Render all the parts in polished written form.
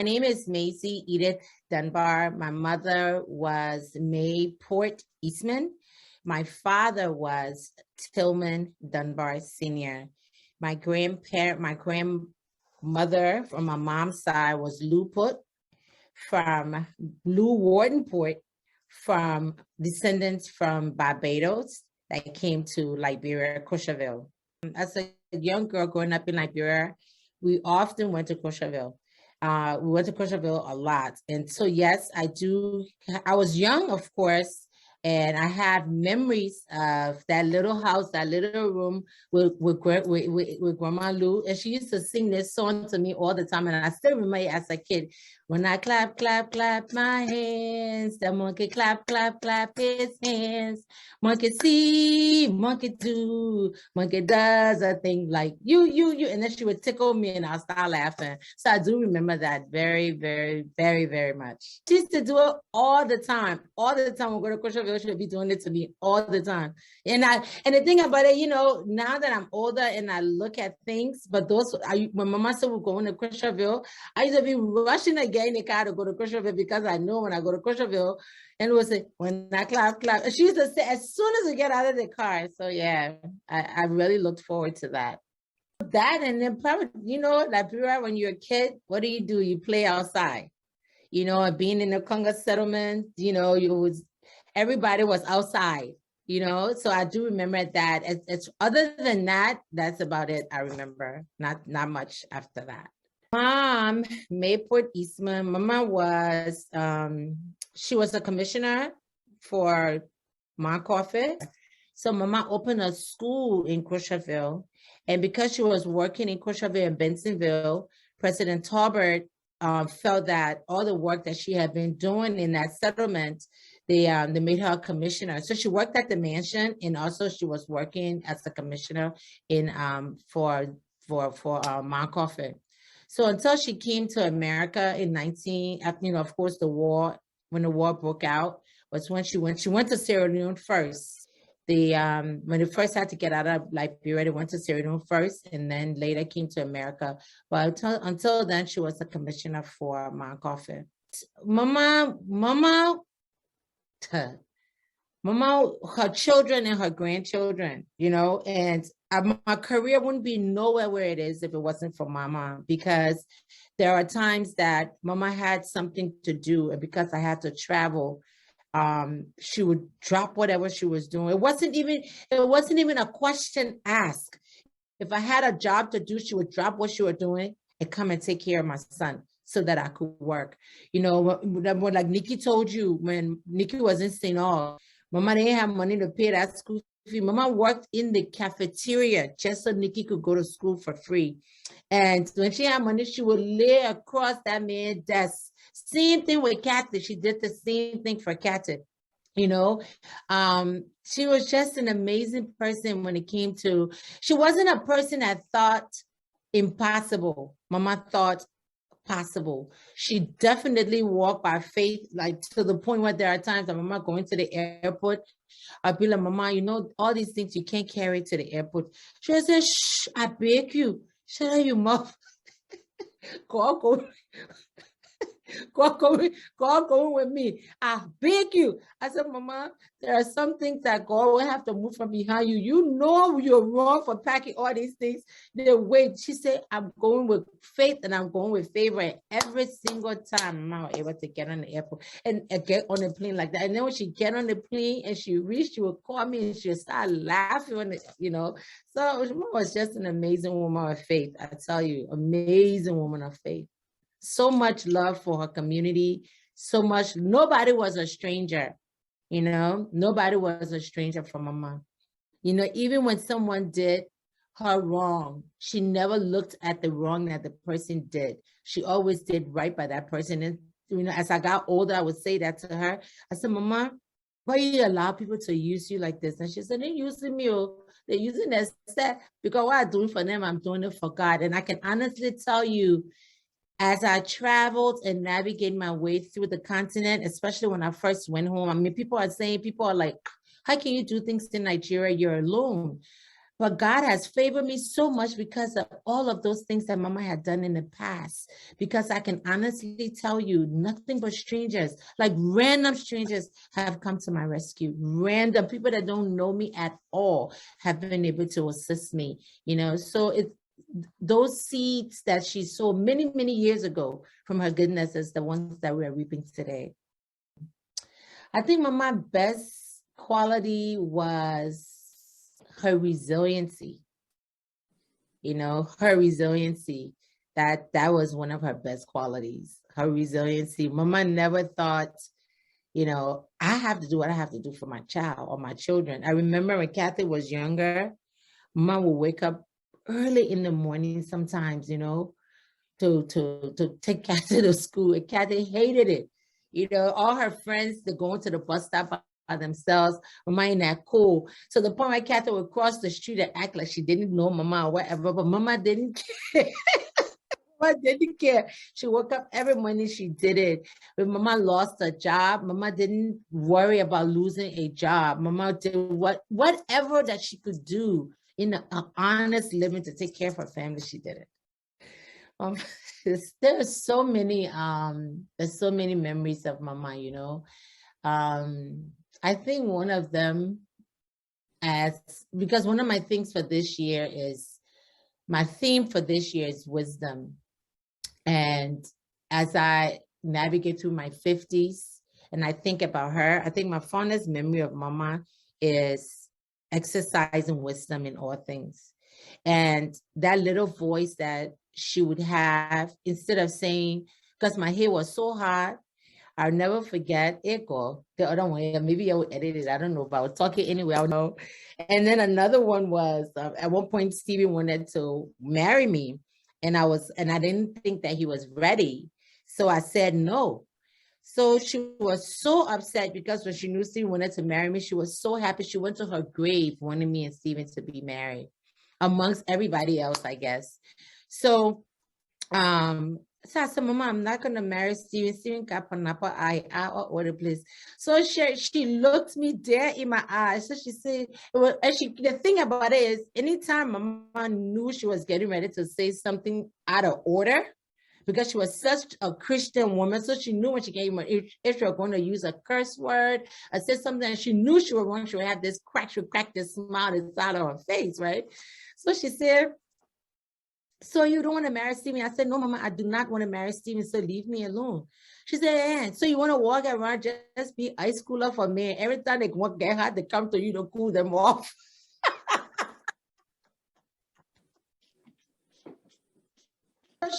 My name is Maisie Edith Dunbar. My mother was May Porte Eastman. My father was Tillman Dunbar Sr. My grandmother from my mom's side was Lou Warden Porte, from descendants from Barbados that came to Liberia, Crozierville. As a young girl growing up in Liberia, we often went to Crozierville. We went to Crozierville a lot. And so, yes, I was young, of course, and I have memories of that little house, that little room with Grandma Lou. And she used to sing this song to me all the time. And I still remember it as a kid. When I clap, clap, clap my hands, the monkey clap, clap, clap his hands. Monkey see, monkey do, monkey does a thing like you. And then she would tickle me and I'll start laughing. So I do remember that very, very, very, very much. She used to do it all the time. All the time when we go to Crozierville, she would be doing it to me all the time. And the thing about it, now that I'm older and I look at things, but when Mama said we're going to Crozierville, I used to be rushing again in the car to go to Crozierville because I know when I go to Crozierville, and it was like, when I clap. And she used to say, as soon as we get out of the car. So yeah, I really looked forward to that. That, and then probably, Liberia, when you're a kid, what do? You play outside. Being in the Congo settlement, everybody was outside, so I do remember that. It's other than that, that's about it. I remember not much after that. Mom, Mayport Eastman, Mama was, she was a commissioner for Marcoffet. So Mama opened a school in Crozierville. And because she was working in Crozierville and Bensonville, President Talbert felt that all the work that she had been doing in that settlement, they made her a commissioner. So she worked at the mansion, and also she was working as a commissioner in for Marcoffet. So until she came to America in of course, when the war broke out, was when she went to Sierra Leone first. When they first had to get out of Liberia, they went to Sierra Leone first, and then later came to America. But until then, she was a commissioner for Marcoffet. Mama, her children and her grandchildren, and my career wouldn't be nowhere where it is if it wasn't for Mama, because there are times that Mama had something to do, and because I had to travel, she would drop whatever she was doing. It wasn't even a question asked. If I had a job to do, she would drop what she was doing and come and take care of my son so that I could work. Like Nikki told you, when Nikki was in St. Aug, Mama didn't have money to pay that school fee. Mama worked in the cafeteria just so Nikki could go to school for free. And when she had money, she would lay across that man's desk. Same thing with Kathy. She did the same thing for Kathy. She was just an amazing person when it came to, she wasn't a person that thought impossible. Mama thought possible. She definitely walked by faith, like to the point where there are times that Mama going to the airport, I'd be like, Mama, all these things you can't carry to the airport. She would say, shh, I beg you, shut up your mouth. Go with me. I beg you. I said, Mama, there are some things that God will have to move from behind you. You know you're wrong for packing all these things. They wait. She said, I'm going with faith and I'm going with favor. And every single time Mama was able to get on the airport and get on the plane like that. And then when she get on the plane and she reached, she would call me and she would start laughing, So Mama was just an amazing woman of faith. I tell you, amazing woman of faith. So much love for her community, so much. Nobody was a stranger, nobody was a stranger for Mama. Even when someone did her wrong, she never looked at the wrong that the person did. She always did right by that person. And, as I got older, I would say that to her. I said, Mama, why you allow people to use you like this? And she said, they're using me. They're using that because what I'm doing for them, I'm doing it for God. And I can honestly tell you, as I traveled and navigated my way through the continent, especially when I first went home, people are like, how can you do things in Nigeria? You're alone. But God has favored me so much because of all of those things that Mama had done in the past. Because I can honestly tell you, nothing but strangers, like random strangers, have come to my rescue. Random people that don't know me at all have been able to assist me, you know. So it's those seeds that she sowed many, many years ago from her goodness is the ones that we're reaping today. I think Mama's best quality was her resiliency. You know, her resiliency, that was one of her best qualities, her resiliency. Mama never thought, you know, I have to do what I have to do for my child or my children. I remember when Kathy was younger, Mama would wake up early in the morning sometimes, you know, to take Kathy to school. And Kathy hated it. You know, all her friends, they're going to the bus stop by themselves. Mama ain't that cool. So the point where Kathy would cross the street and act like she didn't know Mama or whatever, but Mama didn't care. Mama didn't care. She woke up every morning, she did it. When Mama lost a job, Mama didn't worry about losing a job. Mama did whatever that she could do in an honest living to take care of her family, she did it. There's so many memories of Mama, you know. I think one of them, because one of my things for this year is, my theme for this year is wisdom. And as I navigate through my 50s and I think about her, I think my fondest memory of Mama is exercising wisdom in all things. And that little voice that she would have, instead of saying, because my hair was so hot, I'll never forget Echo, the other one. Maybe I would edit it. I don't know, but I was talking anyway. I don't know. And then another one was, at one point, Stevie wanted to marry me. And I didn't think that he was ready. So I said no. So she was so upset because when she knew Stevie wanted to marry me, she was so happy. She went to her grave wanting me and Steven to be married, amongst everybody else, I guess. So, so I said, Mama, I'm not going to marry Steven. Steven got pineapple eye all over the place. So she looked me dead in my eyes. So she said, well, and the thing about it is, anytime Mama knew she was getting ready to say something out of order, because she was such a Christian woman, so she knew when she came, if she was going to use a curse word, I said something, and she knew she would have this crack, she would crack this smile inside of her face, right? So she said, so you don't want to marry Steven? I said, no, Mama, I do not want to marry Steven, so leave me alone. She said, yeah, so you want to walk around, just be ice cooler for me. Every time they want to get hot, they come to you to cool them off.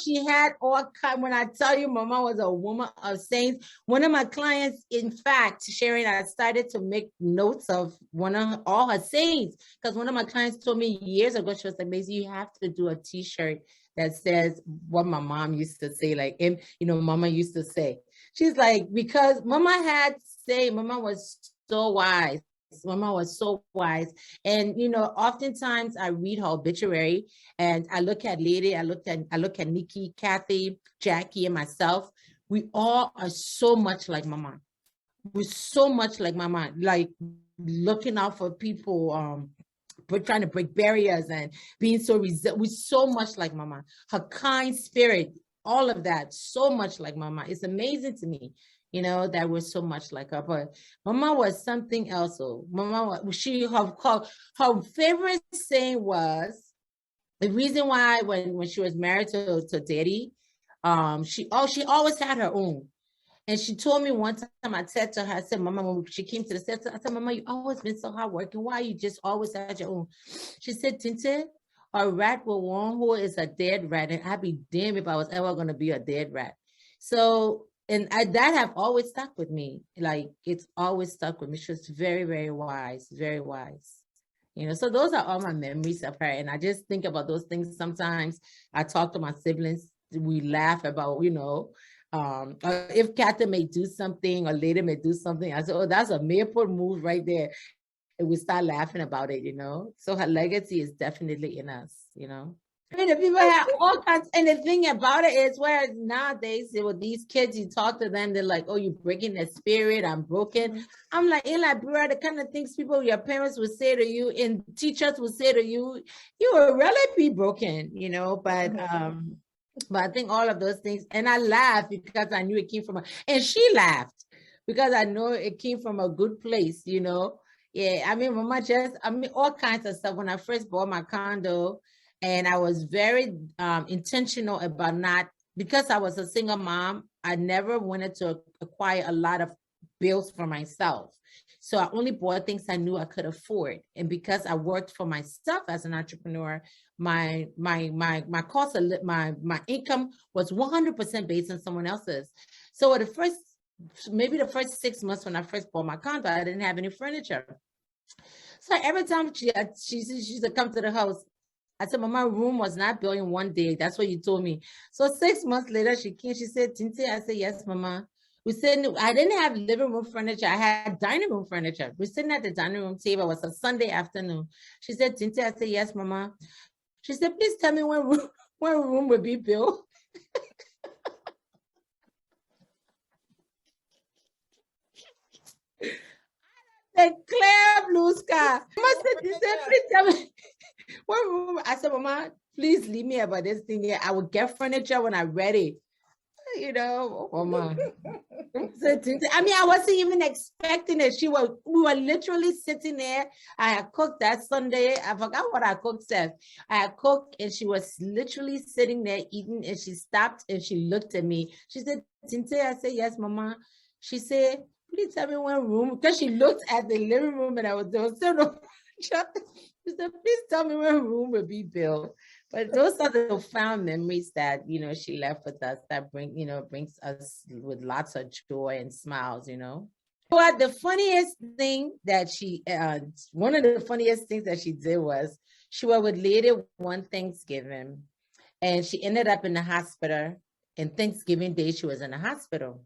She had all kind. When I tell you, Mama was a woman of saints. One of my clients, in fact, Sharon, I started to make notes of all her sayings, because one of my clients told me years ago, she was like, Maisie, you have to do a T-shirt that says what my mom used to say, like, you know, Mama used to say. She's like, because Mama was so wise. Mama was so wise. And, you know, oftentimes I read her obituary and I look at Lady, I look at Nikki, Kathy, Jackie, and myself. We all are so much like Mama. We're so much like Mama, like looking out for people, we're trying to break barriers and being so resilient. We're so much like Mama. Her kind spirit, all of that, so much like Mama. It's amazing to me, you know, that we're so much like her. But Mama was something else. So Mama, her favorite saying was, the reason why when she was married to Daddy, she always had her own. And she told me one time, I said to her, I said, Mama, when she came to the set, I said, Mama, you always been so hardworking. Why you just always had your own? She said, Tinte, a rat with one hole is a dead rat. And I'd be damned if I was ever going to be a dead rat. So, and that have always stuck with me. Like, it's always stuck with me. She was very, very wise, very wise. You know, so those are all my memories of her. And I just think about those things. Sometimes I talk to my siblings, we laugh about, you know, if Kathy may do something or Lady may do something, I said, oh, that's a Mayport move right there. And we start laughing about it, you know. So her legacy is definitely in us, you know. I mean, the people have all kinds, and the thing about it is, where nowadays with these kids, you talk to them, they're like, "Oh, you're breaking their spirit. I'm broken." I'm like, in Liberia, the kind of things your parents would say to you, and teachers would say to you, you will really be broken, you know. But I think all of those things, and I laughed because I knew it came from and she laughed because I know it came from a good place, you know. Yeah, I mean, Mama all kinds of stuff. When I first bought my condo, and I was very intentional about not, because I was a single mom, I never wanted to acquire a lot of bills for myself. So I only bought things I knew I could afford. And because I worked for myself as an entrepreneur, my cost of my income was 100% based on someone else's. So maybe the first 6 months when I first bought my condo, I didn't have any furniture. So every time she used to come to the house, I said, "Mama, room was not built in one day. That's what you told me." So 6 months later, she came. She said, "Tinte," I said, "Yes, Mama." We said, I didn't have living room furniture. I had dining room furniture. We're sitting at the dining room table. It was a Sunday afternoon. She said, "Tinte," I said, "Yes, Mama." She said, "Please tell me when room will be built." The clear blue sky. Mama said, "Please tell me what room." I said, "Mama, please leave me about this thing here. I will get furniture when I'm ready." You know, Mama. I mean, I wasn't even expecting it. We were literally sitting there. I had cooked that Sunday. I forgot what I cooked, Seth. I had cooked, and she was literally sitting there eating, and she stopped and she looked at me. She said, "Tinte," I said, "Yes, Mama." She said, "Please tell me one room," because she looked at the living room and there was still no. She said, "Please tell me when room will be built." But those are the profound memories that, you know, she left with us that brings us with lots of joy and smiles, you know. But the funniest thing that one of the funniest things that she did was she was with Lady one Thanksgiving, and she ended up in the hospital. And Thanksgiving Day, she was in the hospital.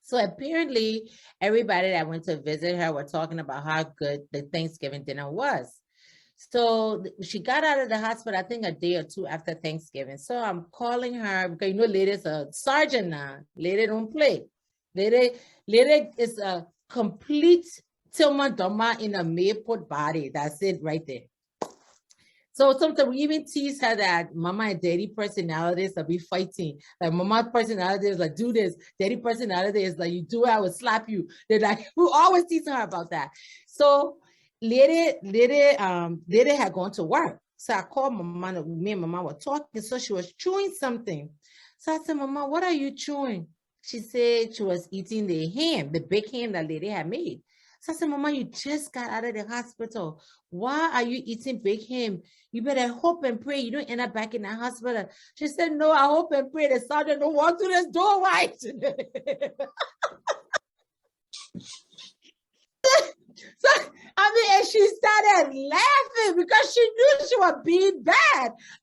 So apparently everybody that went to visit her were talking about how good the Thanksgiving dinner was. So she got out of the hospital, I think a day or two after Thanksgiving. So I'm calling her because, you know, Lady's a sergeant now. Lady don't play. Lady is a complete Masie Dunbar in a Mayport body. That's it right there. So sometimes we even tease her that Mama and Daddy personalities will be fighting. Like Mama's personality is like, do this. Daddy personality is like, you do it, I will slap you. They're like, we always teasing her about that. So Lady had gone to work. So I called Mama, me and Mama were talking. So she was chewing something. So I said, "Mama, what are you chewing?" She said she was eating the ham, the big ham that Lady had made. So I said, "Mama, you just got out of the hospital. Why are you eating big ham? You better hope and pray you don't end up back in the hospital." She said, "No, I hope and pray the sergeant don't walk through this door right." So, I mean, and she started laughing because she knew she was being bad.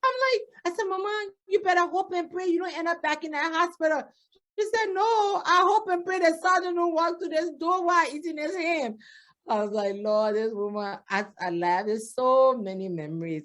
I'm like, I said, "Mama, you better hope and pray you don't end up back in that hospital." She said, "No, I hope and pray the sergeant don't walk through this door while eating his ham." I was like, Lord, this woman, I laugh. There's so many memories,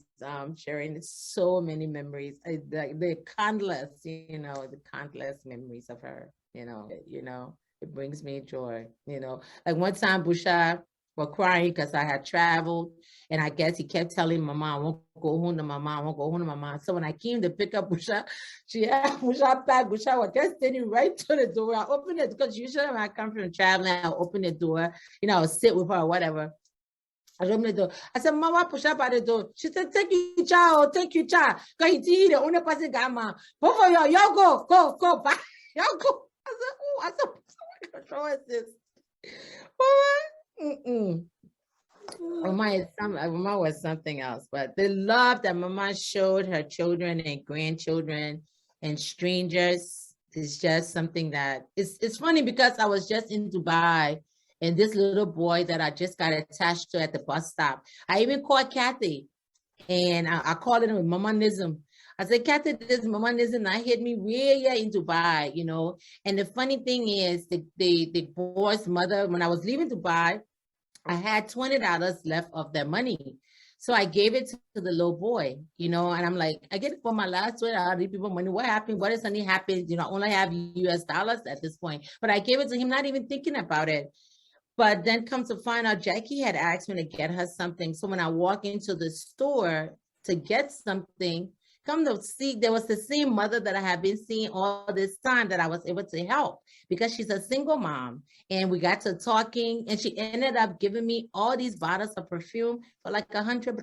sharing so many memories. The countless, the countless memories of her, it brings me joy, Like one time, Busha were crying because I had traveled, and I guess he kept telling Mama, "I won't go home to Mama, I won't go home to Mama." So when I came to pick up Busha, she had Busha back. Busha was just standing right to the door. I opened it because usually when I come from traveling, I open the door, I'll sit with her or whatever. I opened the door. I said, "Mama, push up at the door." She said, "Take you, child, take you, child." Because he the only person got my, both of y'all go, back. Y'all go. I said, "What control is this?" Mama was something else, but the love that Mama showed her children and grandchildren and strangers is just something that it's funny because I was just in Dubai, and this little boy that I just got attached to at the bus stop, I even called Kathy, and I called it with Mamanism. I said, "Kathy, this Mamanism I hit me way here in Dubai, And the funny thing is, the boy's mother, when I was leaving Dubai, I had $20 left of their money. So I gave it to the little boy, you know, and I'm like, I get it for my last one. I need people money. What happened? What if something happened? You know, I only have US dollars at this point, but I gave it to him, not even thinking about it. But then come to find out, Jackie had asked me to get her something. So when I walk into the store to get something, come to see, there was the same mother that I had been seeing all this time that I was able to help because she's a single mom. And we got to talking and she ended up giving me all these bottles of perfume for like $100.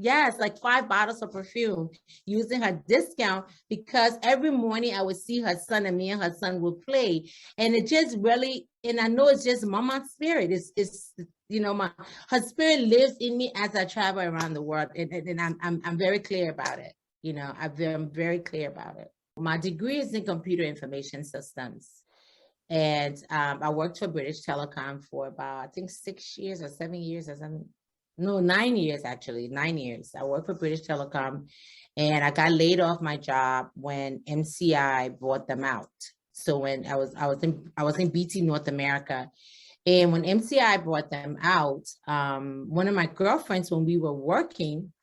Yes, like 5 bottles of perfume using her discount because every morning I would see her son and me and her son would play. And it just really, and I know it's just mama's spirit. It's you know, her spirit lives in me as I travel around the world. And I'm very clear about it. You know, I'm very clear about it. My degree is in computer information systems. And I worked for British Telecom for about, I think 6 years or 7 years or something. No, 9 years, actually, 9 years. I worked for British Telecom and I got laid off my job when MCI bought them out. So when I was in BT North America, and when MCI brought them out, one of my girlfriends, when we were working,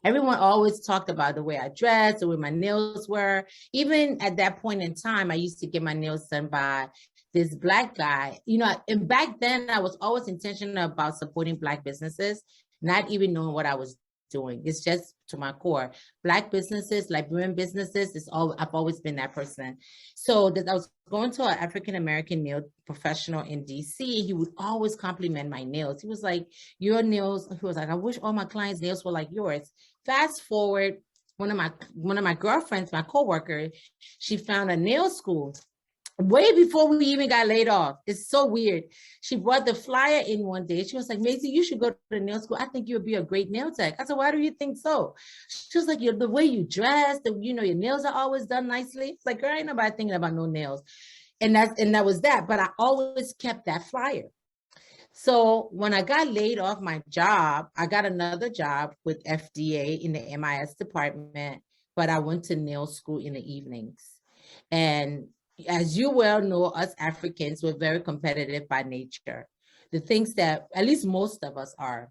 everyone always talked about the way I dressed, the way my nails were. Even at that point in time, I used to get my nails done by this Black guy, you know, and back then I was always intentional about supporting Black businesses, not even knowing what I was doing. It's just to my core. Black businesses, Liberian businesses, I've always been that person. So that I was going to an African-American nail professional in DC. He would always compliment my nails. He was like, your nails, he was like, I wish all my clients' nails were like yours. Fast forward, one of my girlfriends, my coworker, she found a nail school way before we even got laid off. It's so weird. She brought the flyer in one day. She was like, Maisie, you should go to the nail school. I think you'll be a great nail tech. I said, why do you think so? She was like, the way you dress, you know, your nails are always done nicely. It's like, girl, ain't nobody thinking about no nails. And that was that. But I always kept that flyer. So when I got laid off my job, I got another job with FDA in the MIS department, but I went to nail school in the evenings. And as you well know, us Africans, we're very competitive by nature. The things that, at least most of us are,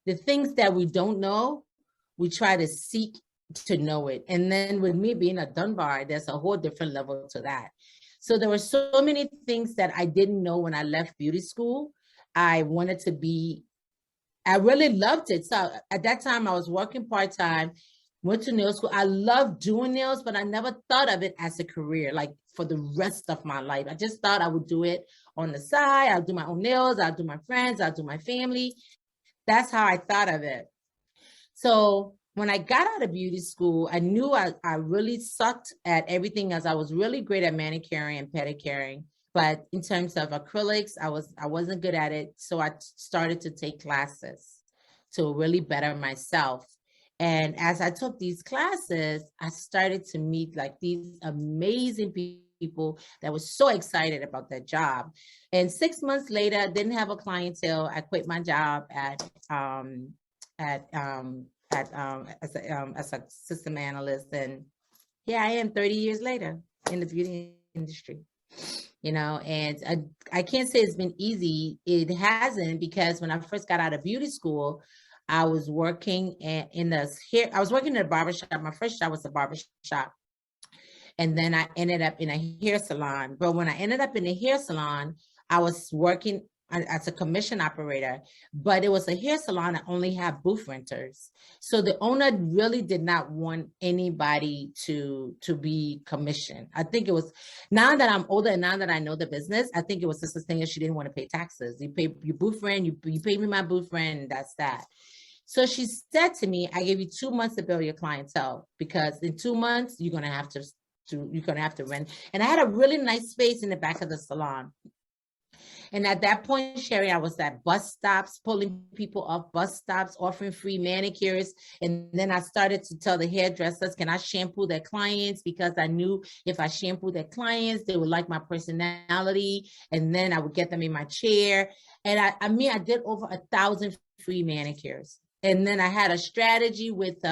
the things that we don't know, we try to seek to know it. And then with me being a Dunbar, there's a whole different level to that. So there were so many things that I didn't know when I left beauty school. I wanted to be, I really loved it. So at that time I was working part-time, went to nail school. I loved doing nails, but I never thought of it as a career, like for the rest of my life. I just thought I would do it on the side. I'll do my own nails. I'll do my friends. I'll do my family. That's how I thought of it. So when I got out of beauty school, I knew I really sucked at everything else. I was really great at manicuring and pedicuring. But in terms of acrylics, I wasn't good at it. So I started to take classes to really better myself. And as I took these classes, I started to meet like these amazing people that were so excited about that job. And 6 months later, I didn't have a clientele. I quit my job as a system analyst. And here I am 30 years later in the beauty industry. You know, and I can't say it's been easy. It hasn't, because when I first got out of beauty school, I was working in a barbershop. My first job was a barbershop. And then I ended up in a hair salon. But when I ended up in a hair salon, I was working as a commission operator, but it was a hair salon that only had booth renters. So the owner really did not want anybody to be commissioned. I think it was, now that I'm older and now that I know the business, I think it was just a thing that she didn't want to pay taxes. You pay your booth rent, you pay me my booth rent, and that's that. So she said to me, I gave you 2 months to build your clientele, because in 2 months, you're going to have to rent. And I had a really nice space in the back of the salon. And at that point, Sherry, I was at bus stops, pulling people off bus stops, offering free manicures. And then I started to tell the hairdressers, can I shampoo their clients? Because I knew if I shampoo their clients, they would like my personality. And then I would get them in my chair. And I did over 1,000 free manicures. And then I had a strategy with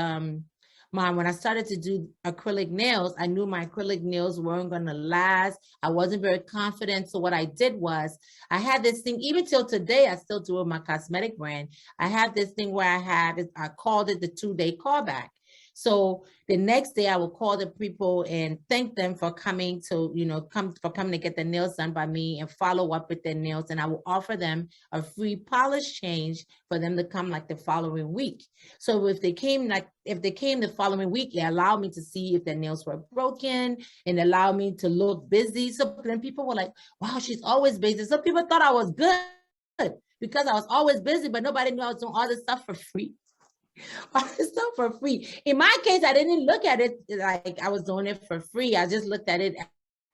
when I started to do acrylic nails, I knew my acrylic nails weren't going to last. I wasn't very confident. So what I did was I had this thing, even till today, I still do it with my cosmetic brand. I had this thing where I called it the 2-day callback. So the next day I will call the people and thank them for coming to, coming to get their nails done by me and follow up with their nails. And I will offer them a free polish change for them to come like the following week. So if they came the following week, it allowed me to see if their nails were broken and allowed me to look busy. So then people were like, wow, she's always busy. Some people thought I was good because I was always busy, but nobody knew I was doing all this stuff for free. All this stuff for free. In my case, I didn't look at it like I was doing it for free. I just looked at it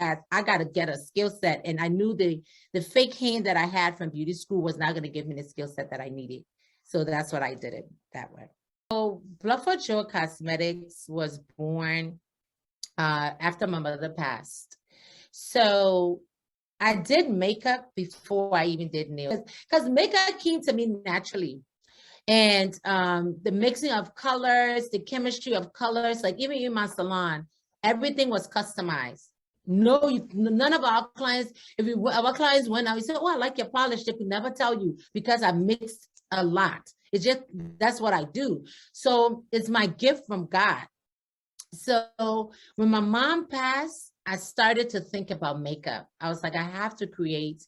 as I got to get a skill set. And I knew the fake hand that I had from beauty school was not going to give me the skill set that I needed. So that's what I did it that way. So Blood for Joy Cosmetics was born after my mother passed. So I did makeup before I even did nails because makeup came to me naturally. And the mixing of colors, the chemistry of colors, like even in my salon, everything was customized. No, none of our clients, our clients went out, we said, oh, I like your polish. They could never tell you because I mixed a lot. It's just, that's what I do. So it's my gift from God. So when my mom passed, I started to think about makeup. I was like, I have to create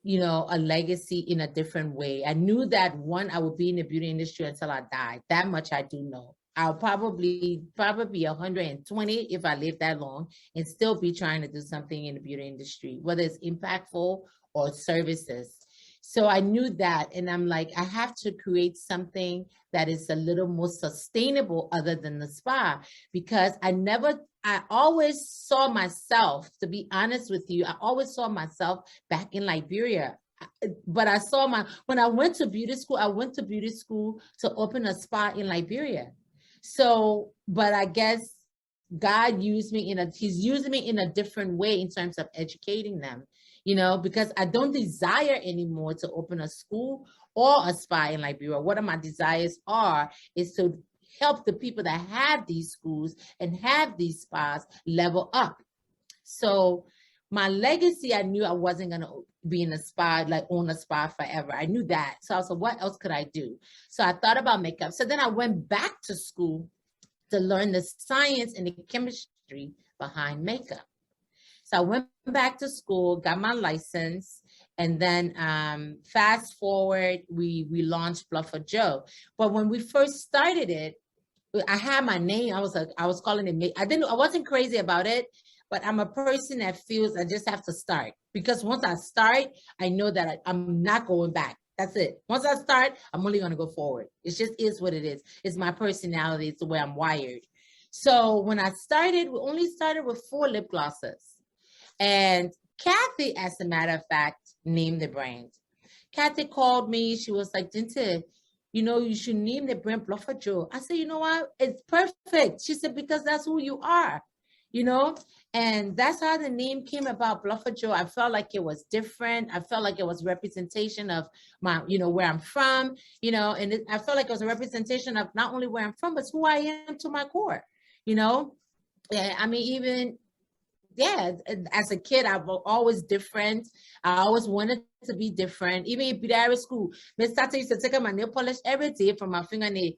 a legacy in a different way. I knew that I would be in the beauty industry until I died. That much I do know. I'll probably be 120 if I live that long and still be trying to do something in the beauty industry, whether it's impactful or services. So I knew that, and I'm like, I have to create something that is a little more sustainable other than the spa, because I always saw myself, to be honest with you, I always saw myself back in Liberia. But when I went to beauty school, to open a spa in Liberia. So, but I guess God he's using me in a different way in terms of educating them, because I don't desire anymore to open a school or a spa in Liberia. What my desires is to help the people that have these schools and have these spas level up. So my legacy, I knew I wasn't going to be in a spa, like own a spa forever. I knew that. So I was like, what else could I do? So I thought about makeup. So then I went back to school to learn the science and the chemistry behind makeup. So I went back to school, got my license, and then fast forward, we launched Blood for Joy. But when we first started it, I had my name. I was calling it. I wasn't crazy about it, but I'm a person that feels I just have to start, because once I start, I know that I'm not going back. That's it. Once I start, I'm only going to go forward. It just is what it is. It's my personality. It's the way I'm wired. So when I started, we only started with 4 lip glosses. And Kathy, as a matter of fact, named the brand. Kathy called me. She was like, Dinta, you should name the brand Blood for Joy. I said, you know what? It's perfect. She said, because that's who you are, and that's how the name came about, Blood for Joy. I felt like it was different. I felt like it was representation of my, where I'm from, and I felt like it was a representation of not only where I'm from, but who I am to my core, Yeah, I mean, as a kid, I was always different. I always wanted to be different. Even in Bidari school, Miss Tata used to take my nail polish every day from my fingernail,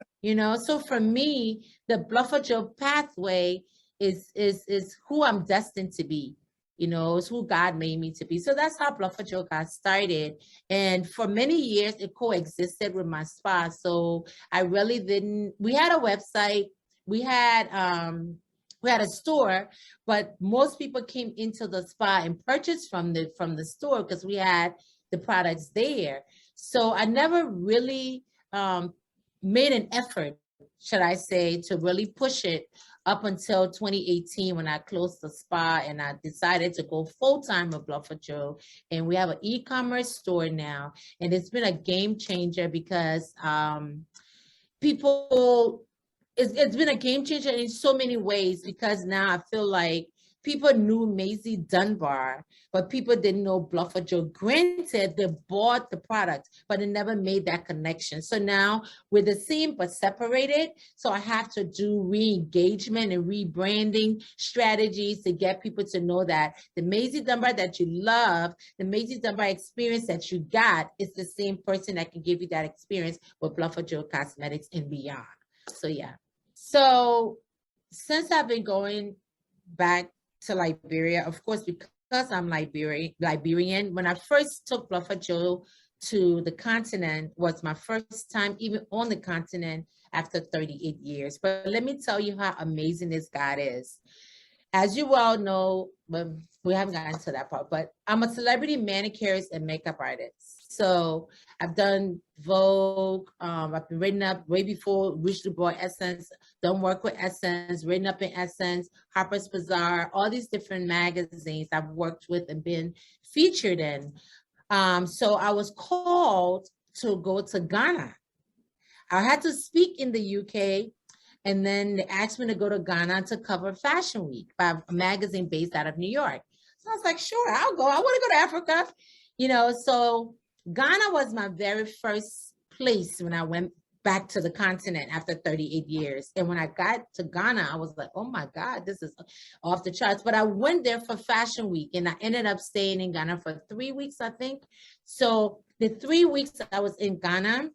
So for me, the Blood for Joy pathway is who I'm destined to be. It's who God made me to be. So that's how Blood for Joy got started. And for many years, it coexisted with my spa. So I really didn't. We had a website. We had a store, but most people came into the spa and purchased from the store because we had the products there. So I never really made an effort, should I say, to really push it up until 2018 when I closed the spa and I decided to go full-time with Blood for Joy. And we have an e-commerce store now, and it's been a game changer because it's been a game changer in so many ways, because now I feel like people knew Maisie Dunbar, but people didn't know Bluffer Joe. Granted, they bought the product, but it never made that connection. So now we're the same, but separated. So I have to do re-engagement and rebranding strategies to get people to know that the Maisie Dunbar that you love, the Maisie Dunbar experience that you got, is the same person that can give you that experience with Bluffer Joe Cosmetics and beyond. So yeah. So since I've been going back to Liberia, of course, because I'm Liberian, when I first took Bluffer Joe to the continent, was my first time even on the continent after 38 years. But let me tell you how amazing this God is. As you well know, but we haven't gotten to that part, but I'm a celebrity manicurist and makeup artist. So I've done Vogue, I've been written up way before Richly Boy Essence, done work with Essence, written up in Essence, Harper's Bazaar, all these different magazines I've worked with and been featured in. So I was called to go to Ghana. I had to speak in the UK, and then they asked me to go to Ghana to cover Fashion Week by a magazine based out of New York. So I was like, sure, I'll go. I want to go to Africa. You know, so Ghana was my very first place when I went back to the continent after 38 years. And when I got to Ghana, I was like, oh my God, this is off the charts. But I went there for Fashion Week, and I ended up staying in Ghana for 3 weeks, I think. So the 3 weeks I was in Ghana,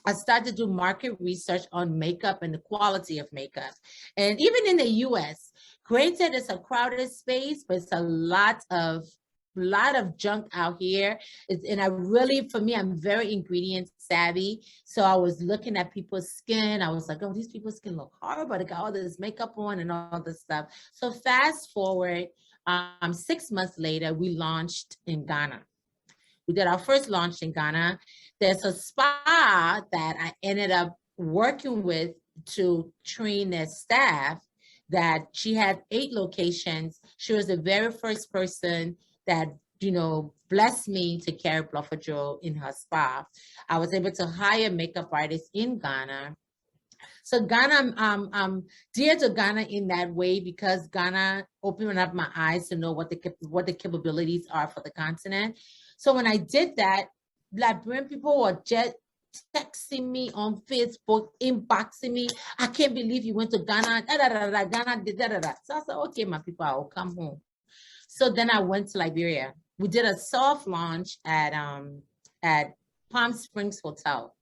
I started to do market research on makeup and the quality of makeup. And even in the US, granted it's a crowded space, but it's a lot of junk out here. And I really, for me, I'm very ingredient savvy. So I was looking at people's skin. I was like, oh, these people's skin look horrible. They got all this makeup on and all this stuff. So fast forward, 6 months later, we launched in Ghana. We did our first launch in Ghana. There's a spa that I ended up working with to train their staff, that she had 8 locations. She was the very first person that, you know, blessed me to carry Bluffer Joe in her spa. I was able to hire makeup artists in Ghana. So Ghana, I'm dear to Ghana in that way, because Ghana opened up my eyes to know what the capabilities are for the continent. So when I did that, Liberian people were just texting me on Facebook, inboxing me. I can't believe you went to Ghana. Ghana did that. So I said, okay, my people, I will come home. So then I went to Liberia. We did a soft launch at Palm Springs Hotel.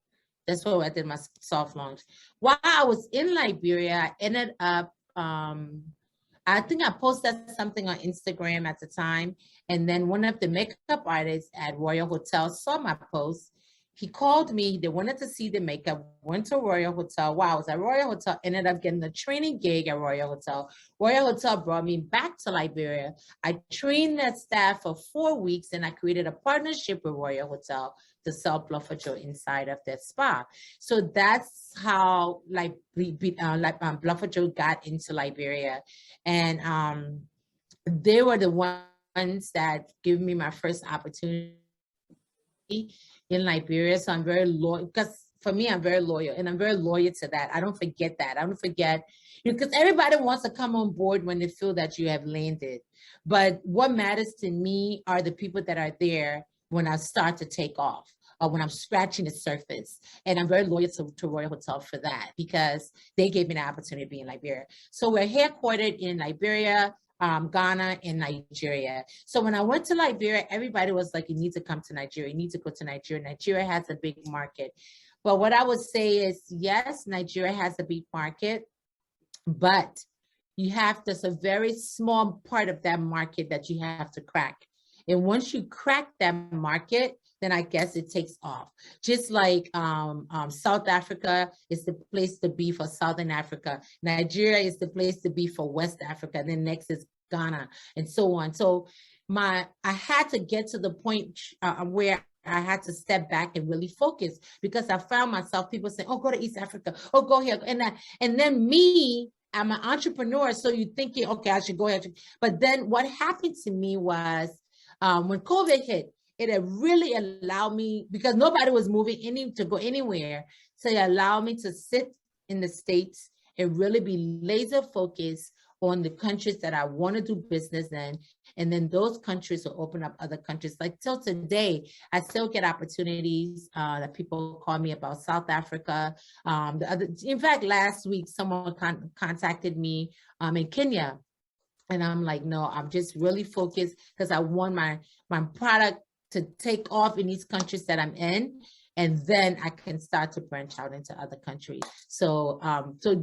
That's where I did my soft launch. While I was in Liberia, I ended up, I think I posted something on Instagram at the time. And then one of the makeup artists at Royal Hotel saw my post. He called me. They wanted to see the makeup, went to Royal Hotel. While I was at Royal Hotel, ended up getting a training gig at Royal Hotel. Royal Hotel brought me back to Liberia. I trained that staff for 4 weeks, and I created a partnership with Royal Hotel to sell Bluffer Joe inside of their spa. So that's how Bluffer Joe got into Liberia. And they were the ones that gave me my first opportunity in Liberia. So I'm very loyal, because for me, I'm very loyal, and I'm very loyal to that. I don't forget that. I don't forget, because everybody wants to come on board when they feel that you have landed. But what matters to me are the people that are there when I start to take off, or when I'm scratching the surface. And I'm very loyal to Royal Hotel for that, because they gave me the opportunity to be in Liberia. So we're headquartered in Liberia, Ghana, and Nigeria. So when I went to Liberia, everybody was like, you need to come to Nigeria. You need to go to Nigeria. Nigeria has a big market. But what I would say is, yes, Nigeria has a big market, but you have, there's a very small part of that market that you have to crack. And once you crack that market, then I guess it takes off. Just like South Africa is the place to be for Southern Africa. Nigeria is the place to be for West Africa. Then next is Ghana, and so on. So I had to get to the point where I had to step back and really focus, because I found myself, people saying, oh, go to East Africa, oh, go here. And then me, I'm an entrepreneur, so you're thinking, okay, I should go ahead. But then what happened to me was when COVID hit, it really allowed me, because nobody was moving to go anywhere. So it allowed me to sit in the States and really be laser focused on the countries that I want to do business in. And then those countries will open up other countries. Like till today, I still get opportunities that people call me about South Africa. In fact, last week, someone contacted me in Kenya. And I'm like, no, I'm just really focused because I want my product to take off in these countries that I'm in. And then I can start to branch out into other countries. So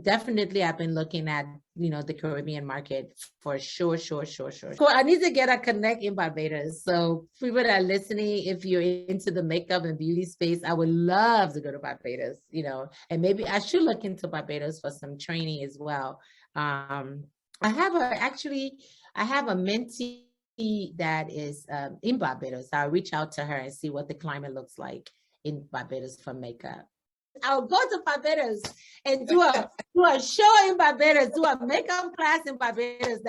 definitely I've been looking at, the Caribbean market for sure. Cool. I need to get a connect in Barbados. So people that are listening, if you're into the makeup and beauty space, I would love to go to Barbados, and maybe I should look into Barbados for some training as well. I have a mentee that is in Barbados. I'll reach out to her and see what the climate looks like in Barbados for makeup. I'll go to Barbados and do a show in Barbados, do a makeup class in Barbados.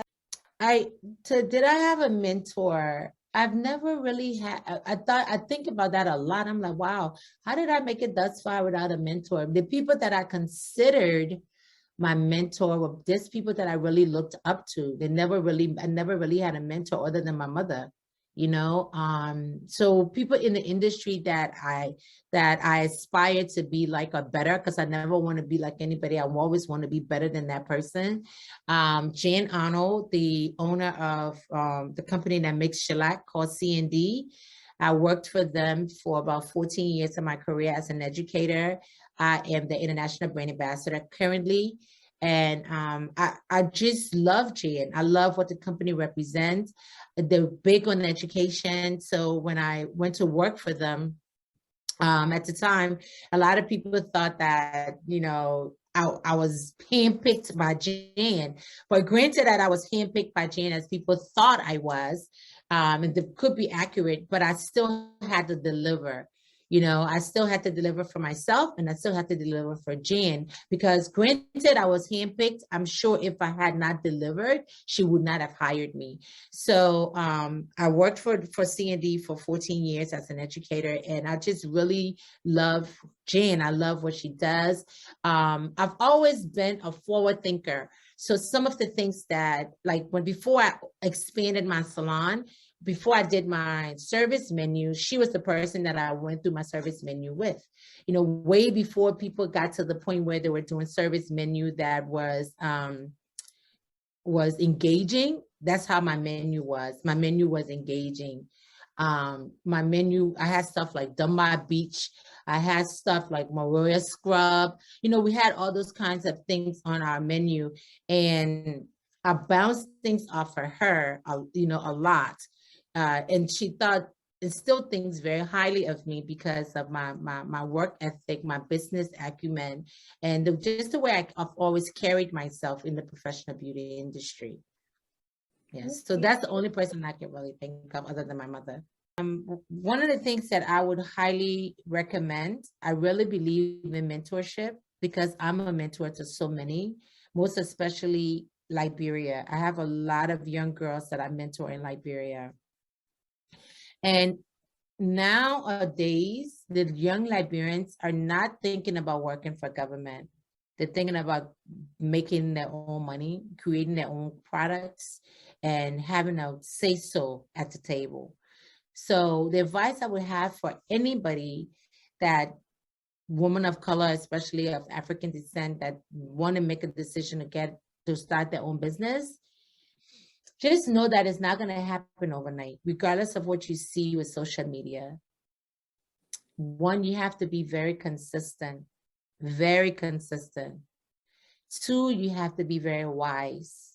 Did I have a mentor? I've never really had. I think about that a lot. I'm like, wow, how did I make it thus far without a mentor? The people that I considered my mentor were just people that I really looked up to. I never really had a mentor other than my mother. So people in the industry that I aspire to be like or better, because I never want to be like anybody. I always want to be better than that person. Jan Arnold, the owner of the company that makes shellac called C&D. I worked for them for about 14 years of my career as an educator. I am the international brand ambassador currently. And I just love Jan. I love what the company represents. They're big on education. So when I went to work for them, at the time, a lot of people thought that, I was handpicked by Jan. But granted that I was handpicked by Jan as people thought I was, and it could be accurate, but I still had to deliver. I still had to deliver for myself, and I still had to deliver for Jan, because granted I was handpicked. I'm sure if I had not delivered, she would not have hired me. So I worked for C&D for 14 years as an educator, and I just really love Jan. I love what she does. I've always been a forward thinker. So some of the things that, before I expanded my salon, before I did my service menu, she was the person that I went through my service menu with, way before people got to the point where they were doing service menu that was engaging. That's how my menu was. My menu was engaging. My menu, I had stuff like Dunbar Beach. I had stuff like Maroya Scrub. We had all those kinds of things on our menu, and I bounced things off of her, a lot. And she thought and still thinks very highly of me because of my work ethic, my business acumen, and just the way I've always carried myself in the professional beauty industry. Yes, so that's the only person I can really think of other than my mother. One of the things that I would highly recommend, I really believe in mentorship because I'm a mentor to so many, most especially Liberia. I have a lot of young girls that I mentor in Liberia. And nowadays, the young Liberians are not thinking about working for government. They're thinking about making their own money, creating their own products, and having a say-so at the table. So the advice I would have for anybody, that woman of color, especially of African descent, that want to make a decision to start their own business, just know that it's not going to happen overnight, regardless of what you see with social media. One, you have to be very consistent, very consistent. Two, you have to be very wise.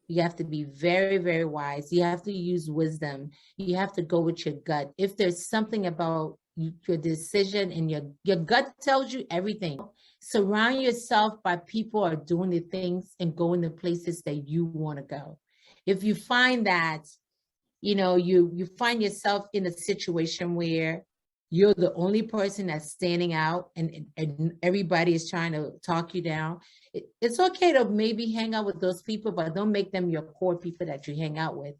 You have to be very, very wise. You have to use wisdom. You have to go with your gut. If there's something about your decision and your gut tells you everything, surround yourself by people who are doing the things and going to places that you want to go. If you find that, you find yourself in a situation where you're the only person that's standing out and everybody is trying to talk you down, it's okay to maybe hang out with those people, but don't make them your core people that you hang out with.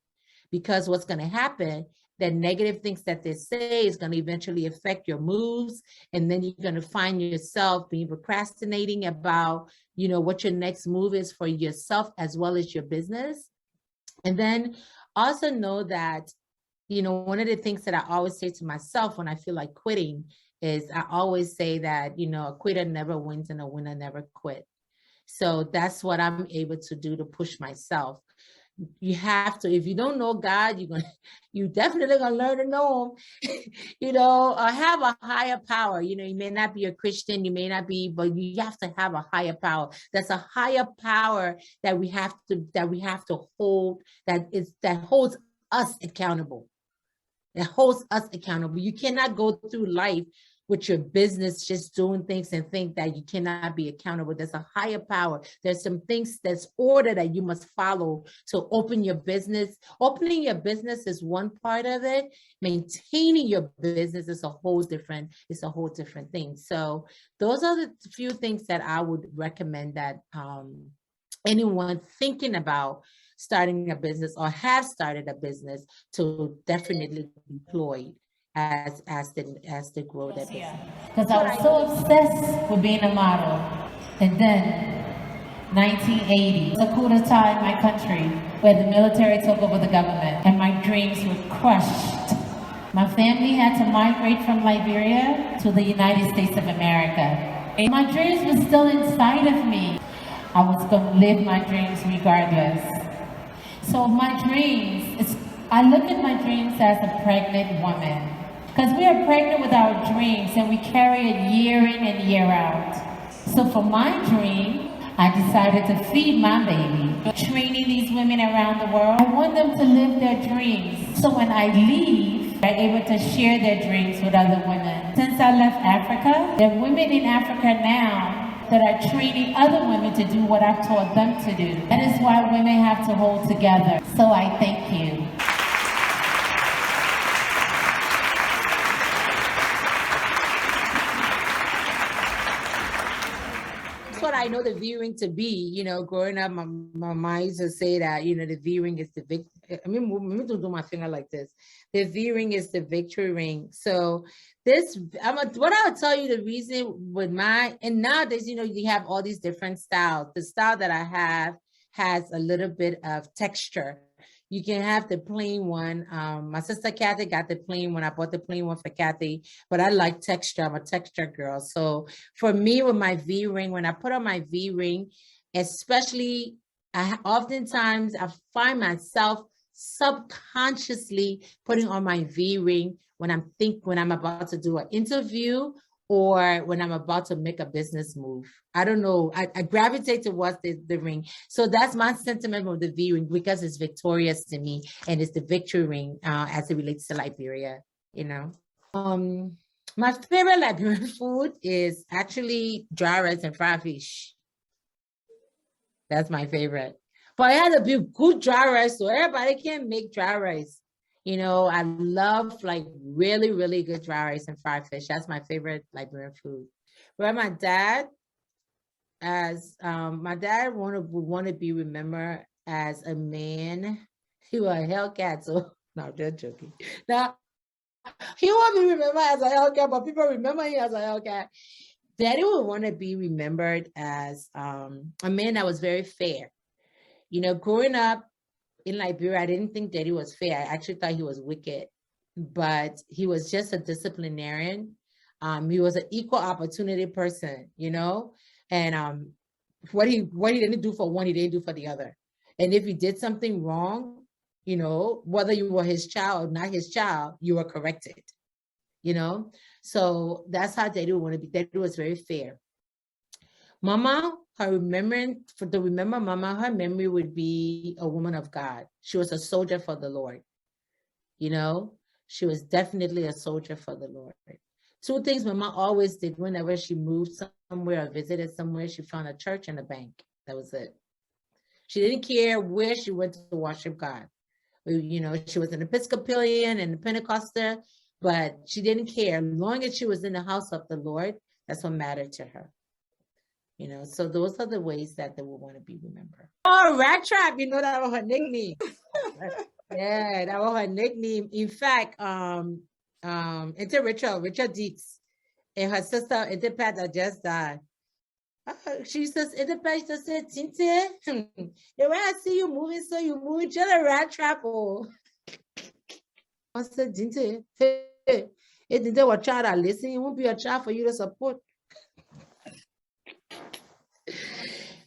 Because what's going to happen, that negative things that they say is going to eventually affect your moves. And then you're going to find yourself being procrastinating about, what your next move is for yourself as well as your business. And then also know that, one of the things that I always say to myself when I feel like quitting is I always say that, a quitter never wins and a winner never quit. So that's what I'm able to do to push myself. You have to, if you don't know God, you definitely gonna learn to know him, or have a higher power. You may not be a Christian, you may not be, but you have to have a higher power. That's a higher power that we have to hold, that holds us accountable. That holds us accountable. You cannot go through life with your business just doing things and think that you cannot be accountable. There's a higher power. There's some things, that's order that you must follow to open your business. Opening your business is one part of it. Maintaining your business is a whole different thing. So those are the few things that I would recommend that anyone thinking about starting a business or have started a business to definitely deploy as they grow their business. Because I was so obsessed with being a model. And then 1980, a coup d'etat in my country where the military took over the government and my dreams were crushed. My family had to migrate from Liberia to the United States of America. And my dreams were still inside of me. I was going to live my dreams regardless. So my dreams, I look at my dreams as a pregnant woman. Because we are pregnant with our dreams and we carry it year in and year out. So for my dream, I decided to feed my baby. Training these women around the world, I want them to live their dreams. So when I leave, they're able to share their dreams with other women. Since I left Africa, there are women in Africa now that are training other women to do what I've taught them to do. That is why women have to hold together. So I thank you. That's what I know the V-ring to be. Growing up, my mom used to say that, the V-ring is the victory. Let me do my finger like this. The V-ring is the victory ring. So what I'll tell you the reason with and nowadays, you have all these different styles. The style that I have has a little bit of texture. You can have the plain one. My sister Kathy got the plain one. I bought the plain one for Kathy, but I like texture. I'm a texture girl. So for me, with my V-ring, when I put on my V-ring, especially, oftentimes I find myself subconsciously putting on my V-ring when I'm about to do an interview or when I'm about to make a business move. I don't know. I gravitate towards the ring. So that's my sentiment with the V-ring because it's victorious to me and it's the victory ring as it relates to Liberia, My favorite Liberian food is actually dry rice and fried fish. That's my favorite. But it had to be good dry rice, so everybody can make dry rice. I love really, really good dry rice and fried fish. That's my favorite Liberian food. Where my dad would want to be remembered as a man. He was a Hellcat, so no, they're joking. Now, he won't be remembered as a Hellcat, but people remember him as a Hellcat. Daddy would want to be remembered as a man that was very fair. Growing up in Liberia, I didn't think Daddy was fair. I actually thought he was wicked, but he was just a disciplinarian. He was an equal opportunity person, and what he didn't do for one, he didn't do for the other. And if he did something wrong, whether you were his child or not his child, you were corrected, So that's how Daddy would want to be. Daddy was very fair. Mama, her memory would be a woman of God. She was a soldier for the Lord. She was definitely a soldier for the Lord. Two things Mama always did whenever she moved somewhere or visited somewhere, she found a church and a bank. That was it. She didn't care where she went to worship God. She was an Episcopalian and a Pentecostal, but she didn't care. As long as she was in the house of the Lord, that's what mattered to her. So those are the ways that they will want to be remembered. Oh, Rat Trap, that was her nickname. Yeah, that was her nickname. In fact, Auntie Richard Deeks, and her sister, Auntie Pat, that just died. She says, Auntie Pat used to say, Tinte, the way I see you moving, so you moving, just a rat trap. Oh. I said, Tinte, hey, Tinte, what child I listen, it won't be a child for you to support.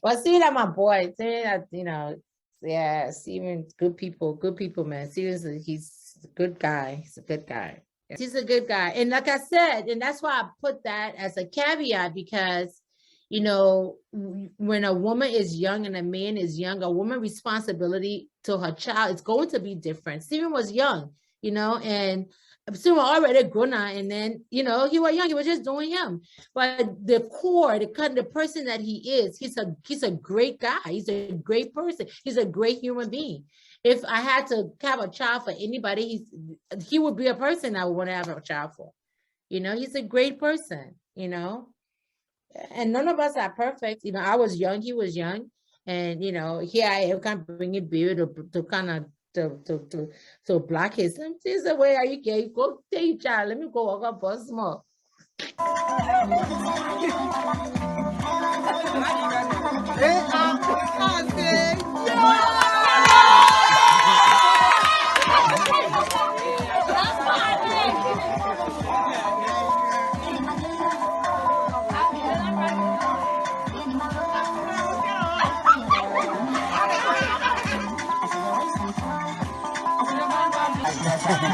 Well, seeing that my boy, seeing that, you know, yeah, Steven, good people, man. Seriously, he's a good guy. He's a good guy. He's a good guy. And like I said, and that's why I put that as a caveat, because, you know, when a woman is young and a man is young, a woman's responsibility to her child is going to be different. Steven was young, you know, and Steven was already grown up, and then, you know, he was young, he was just doing him. But the core, the kind of person that he is, he's a great guy. He's a great person. He's a great human being. If I had to have a child for anybody, he would be a person I would want to have a child for. You know, he's a great person, you know. And none of us are perfect. You know, I was young, he was young. And, you know, here I am kind of bringing beard to kind of to block his. This the way you can go take your child. Let me go walk up bus more.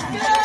Good.